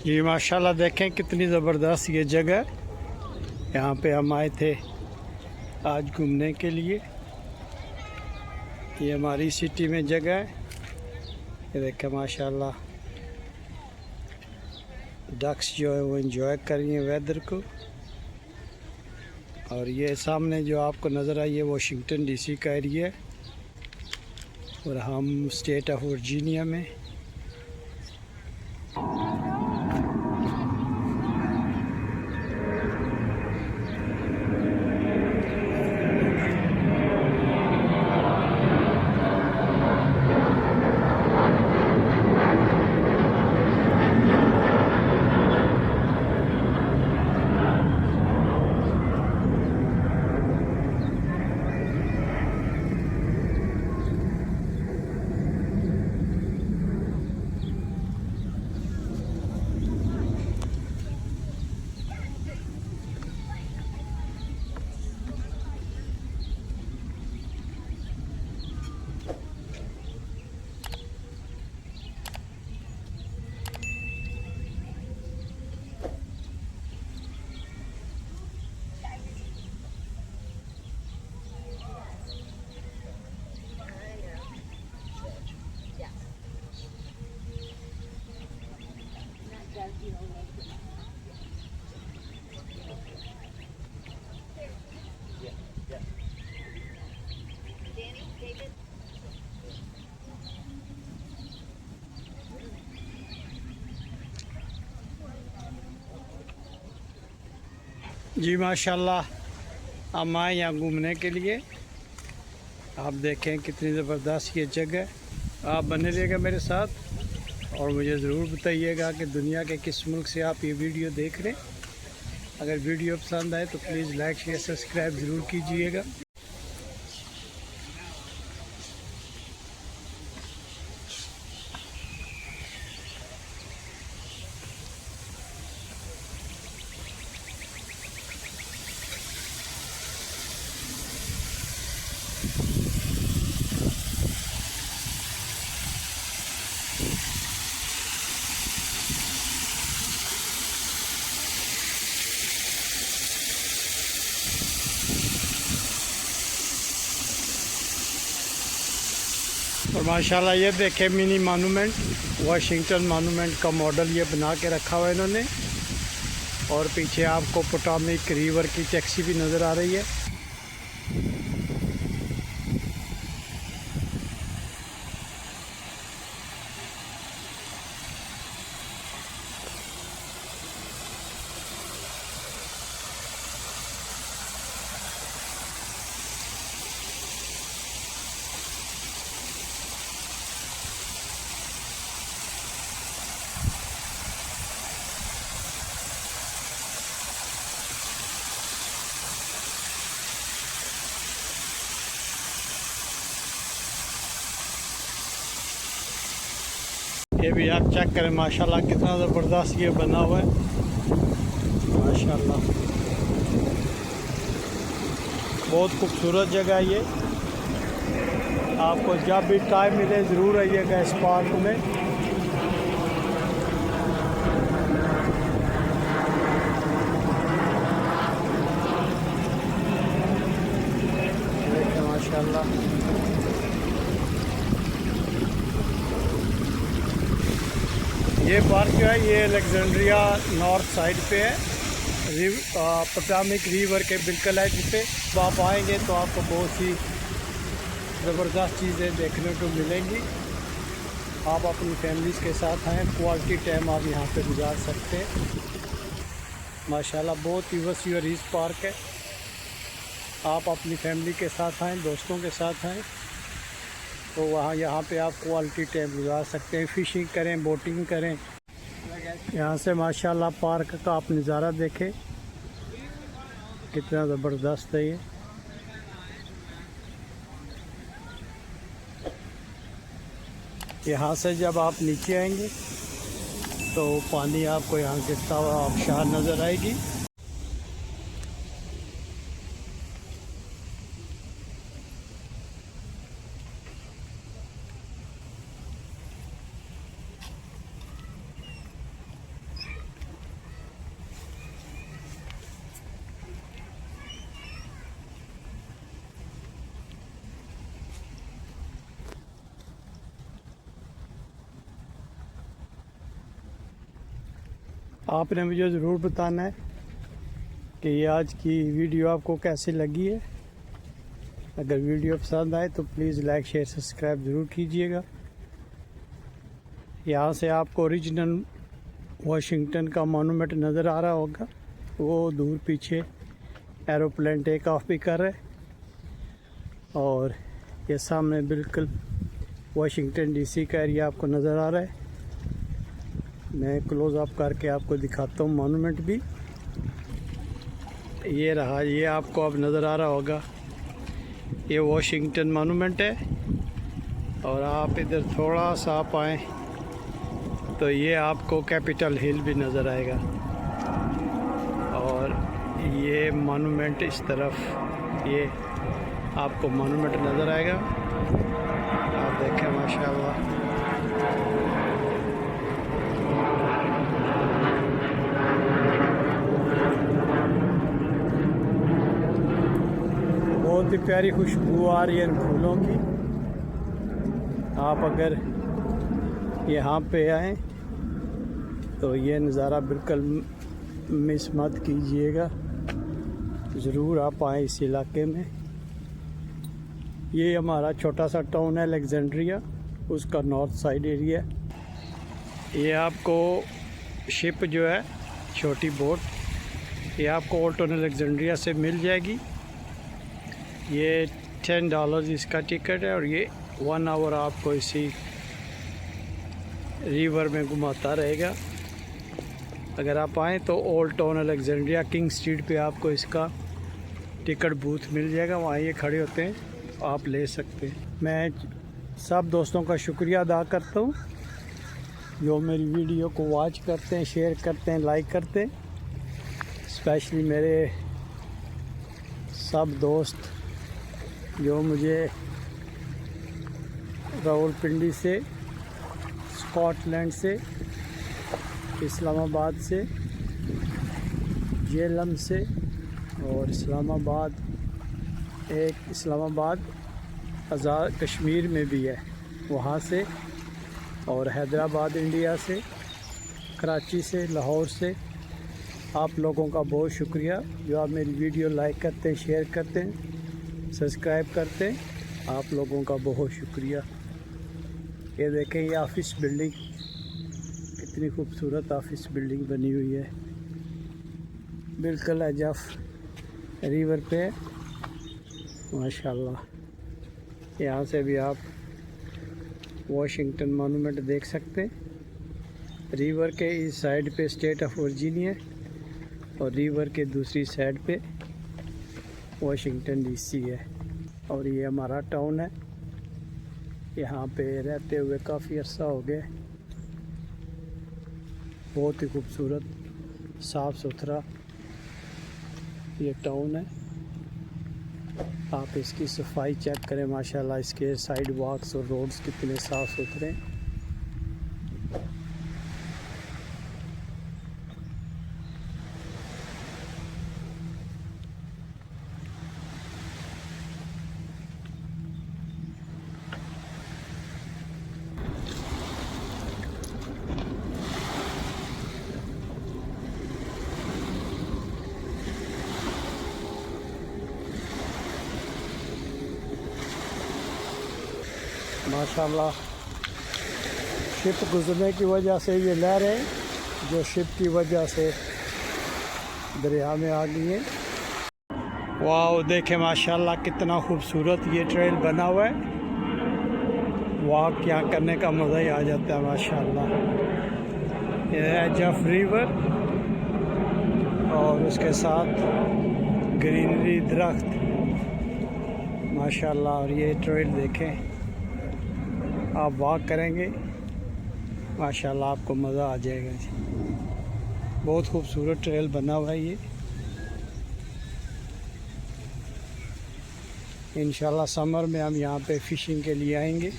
ये माशाल्लाह देखें कितनी ज़बरदस्त ये जगह। यहाँ पे हम आए थे आज घूमने के लिए। ये हमारी सिटी में जगह है। ये देखें माशाल्लाह डक्स जो है वो एंजॉय कर रही हैं वेदर को। और ये सामने जो आपको नज़र आई है वाशिंगटन डीसी का एरिया है और हम स्टेट ऑफ वर्जीनिया में। जी माशाल्लाह हम आए यहाँ घूमने के लिए। आप देखें कितनी ज़बरदस्त ये जगह। आप बने रहिएगा मेरे साथ और मुझे ज़रूर बताइएगा कि दुनिया के किस मुल्क से आप ये वीडियो देख रहे हैं। अगर वीडियो पसंद आए तो प्लीज़ लाइक शेयर सब्सक्राइब ज़रूर कीजिएगा। और माशाल्लाह ये देखें मिनी मॉन्यूमेंट, वाशिंगटन मॉन्यूमेंट का मॉडल ये बना के रखा हुआ है इन्होंने। और पीछे आपको पोटोमेक रिवर की टैक्सी भी नज़र आ रही है। ये भी आप चेक करें माशाल्लाह कितना ज़बरदस्त ये बना हुआ है माशाल्लाह। बहुत खूबसूरत जगह है ये। आपको जब भी टाइम मिले ज़रूर आइएगा इस पार्क में। देखिए माशाल्लाह ये पार्क जो है ये अलेक्जेंड्रिया नॉर्थ साइड पे है, पोटोमेक रिवर के बिल्कुल एज पे। तो आप आएंगे तो आपको बहुत सी ज़बरदस्त चीज़ें देखने को मिलेंगी। आप अपनी फैमिलीज़ के साथ आएँ, क्वालिटी टाइम आप यहाँ पे गुजार सकते हैं। माशाल्लाह बहुत ही वसी और रीच पार्क है। आप अपनी फैमिली के साथ आएँ, दोस्तों के साथ आएँ तो वहाँ यहाँ पे आप क्वालिटी टाइम गुजार सकते हैं। फ़िशिंग करें, बोटिंग करें। यहाँ से माशाल्लाह पार्क का आप नज़ारा देखें कितना ज़बरदस्त है ये। यहाँ से जब आप नीचे आएंगे तो पानी आपको यहाँ गिरता हुआ आबशार नज़र आएगी। आपने मुझे ज़रूर बताना है कि ये आज की वीडियो आपको कैसी लगी है। अगर वीडियो पसंद आए तो प्लीज़ लाइक शेयर सब्सक्राइब ज़रूर कीजिएगा। यहाँ से आपको ओरिजिनल वाशिंगटन का मॉन्यूमेंट नज़र आ रहा होगा, वो दूर पीछे एरोप्लेन टेक ऑफ भी कर रहे। और ये सामने बिल्कुल वाशिंगटन डीसी का एरिया आपको नज़र आ रहा है। मैं क्लोज अप करके आपको दिखाता हूँ मॉन्यूमेंट भी। ये रहा, ये आपको अब नज़र आ रहा होगा, ये वाशिंगटन मॉन्यूमेंट है। और आप इधर थोड़ा सा आप आएँ तो ये आपको कैपिटल हिल भी नज़र आएगा। और ये मॉन्यूमेंट इस तरफ, ये आपको मॉन्यूमेंट नज़र आएगा। आप देखें माशाल्लाह। बहुत ही प्यारी खुशबू आ रही है इन फूलों की। आप अगर यहाँ पे आए तो ये नज़ारा बिल्कुल मिस मत कीजिएगा, ज़रूर आप आए इस इलाके में। ये हमारा छोटा सा टाउन है अलेक्जेंड्रिया, उसका नॉर्थ साइड एरिया। ये आपको शिप जो है, छोटी बोट, ये आपको ओल्ड टाउन अलेक्जेंड्रिया से मिल जाएगी। ये $10 इसका टिकट है और ये 1 आवर आपको इसी रिवर में घुमाता रहेगा। अगर आप आएँ तो old town Alexandria king street पे आपको इसका टिकट बूथ मिल जाएगा, वहाँ ये खड़े होते हैं, आप ले सकते हैं। मैं सब दोस्तों का शुक्रिया अदा करता हूँ जो मेरी वीडियो को वॉच करते हैं, शेयर करते हैं, लाइक करते हैं। स्पेशली मेरे सब दोस्त जो मुझे रावलपिंडी से, स्कॉटलैंड से, इस्लामाबाद से, जेलम से और इस्लामाबाद, एक इस्लामाबाद आज़ाद कश्मीर में भी है, वहाँ से, और हैदराबाद इंडिया से, कराची से, लाहौर से, आप लोगों का बहुत शुक्रिया जो आप मेरी वीडियो लाइक करते हैं, शेयर करते हैं, सब्सक्राइब करते हैं। आप लोगों का बहुत शुक्रिया। ये देखें, ये ऑफिस बिल्डिंग, कितनी खूबसूरत ऑफिस बिल्डिंग बनी हुई है, बिल्कुल एज ऑफ रिवर पे माशाल्लाह। यहाँ से भी आप वाशिंगटन मॉन्यूमेंट देख सकते हैं। रिवर के इस साइड पे स्टेट ऑफ वर्जीनिया और रिवर के दूसरी साइड पे वाशिंगटन डीसी है। और ये हमारा टाउन है, यहाँ पे रहते हुए काफ़ी अर्सा हो गया। बहुत ही खूबसूरत, साफ़ सुथरा ये टाउन है। आप इसकी सफाई चेक करें माशाल्लाह, इसके साइड वॉक्स और रोड्स कितने साफ़ सुथरे हैं। माशाल्लाह शिप गुजरने की वजह से ये लहरें जो शिप की वजह से दरिया में आ गई हैं। वाह, देखें माशाल्लाह कितना खूबसूरत ये ट्रेल बना हुआ है। वॉक यहाँ करने का मज़ा ही आ जाता है माशाल्लाह। ये है जफ रिवर और उसके साथ ग्रीनरी, दरख्त माशाल्लाह। और ये ट्रेल देखें, आप वॉक करेंगे माशाल्लाह आपको मज़ा आ जाएगा जी। बहुत खूबसूरत ट्रेल बना हुआ है ये। इंशाल्लाह समर में हम यहाँ पे फ़िशिंग के लिए आएंगे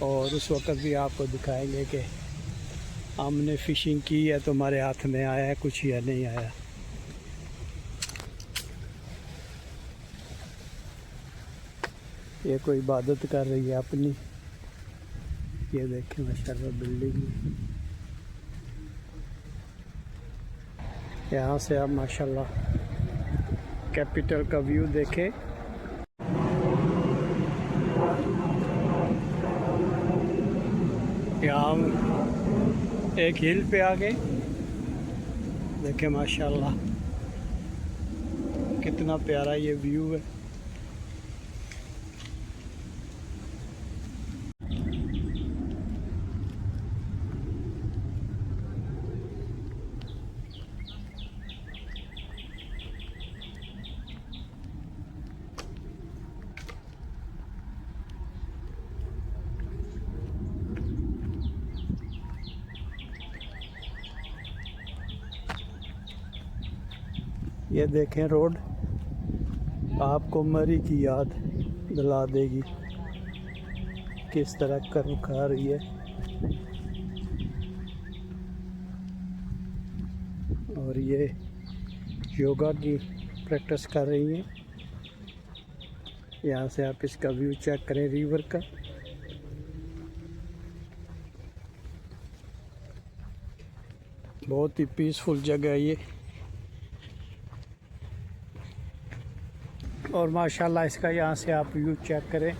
और उस वक़्त भी आपको दिखाएंगे कि हमने फ़िशिंग की है तो हमारे हाथ में आया है कुछ या नहीं आया। ये कोई इबादत कर रही है अपनी। ये देखें माशाल्लाह बिल्डिंग, यहाँ से आप माशाल्लाह कैपिटल का व्यू देखें। यहाँ हम एक हिल पे आ गए, देखें माशाल्लाह कितना प्यारा ये व्यू है। ये देखें रोड, आपको मरी की याद दिला देगी किस तरह कर रुखा रही है। और ये योगा की प्रैक्टिस कर रही हैं। यहाँ से आप इसका व्यू चेक करें रिवर का। बहुत ही पीसफुल जगह है ये। और माशाल्लाह इसका यहाँ से आप व्यू चेक करें,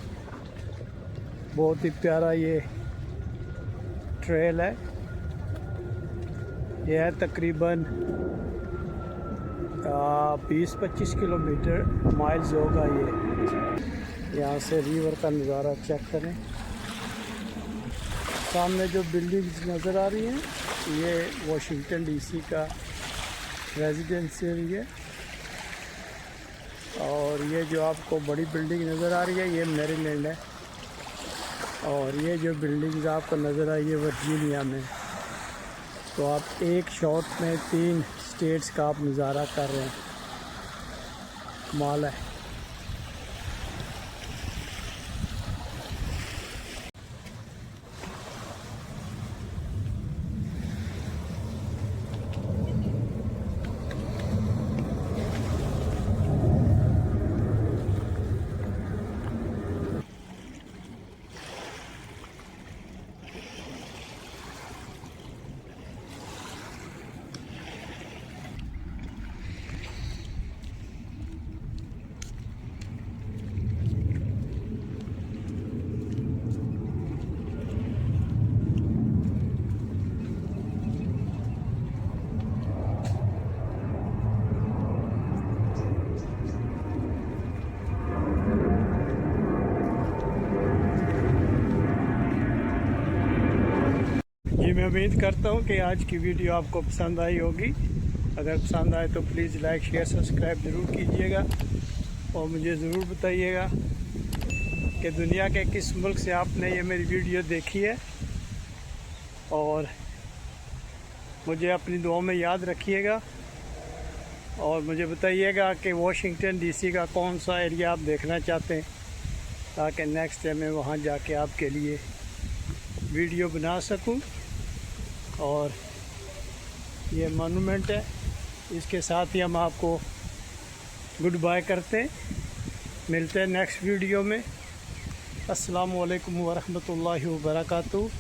बहुत ही प्यारा ये ट्रेल है। यह है तकरीबन 20-25 किलोमीटर माइल्स होगा ये। यहाँ से रिवर का नज़ारा चेक करें। सामने जो बिल्डिंग्स नज़र आ रही हैं ये वाशिंगटन डीसी का रेजिडेंशियल है। और ये जो आपको बड़ी बिल्डिंग नज़र आ रही है ये मैरीलैंड है। और ये जो बिल्डिंग्स आपको नज़र आई है वर्जीनिया में। तो आप एक शॉट में 3 स्टेट्स का आप नज़ारा कर रहे हैं, कमाल है। जी मैं उम्मीद करता हूँ कि आज की वीडियो आपको पसंद आई होगी। अगर पसंद आए तो प्लीज़ लाइक शेयर सब्सक्राइब ज़रूर कीजिएगा और मुझे ज़रूर बताइएगा कि दुनिया के किस मुल्क से आपने ये मेरी वीडियो देखी है। और मुझे अपनी दुआ में याद रखिएगा और मुझे बताइएगा कि वाशिंगटन डीसी का कौन सा एरिया आप देखना चाहते हैं, ताकि नेक्स्ट टाइम मैं वहाँ जाके आपके लिए वीडियो बना सकूं। और ये मॉन्यूमेंट है, इसके साथ ही हम आपको गुड बाय करते हैं। मिलते हैं नेक्स्ट वीडियो में। अस्सलामु अलैकुम वरहमतुल्लाहि वबरकातुहू।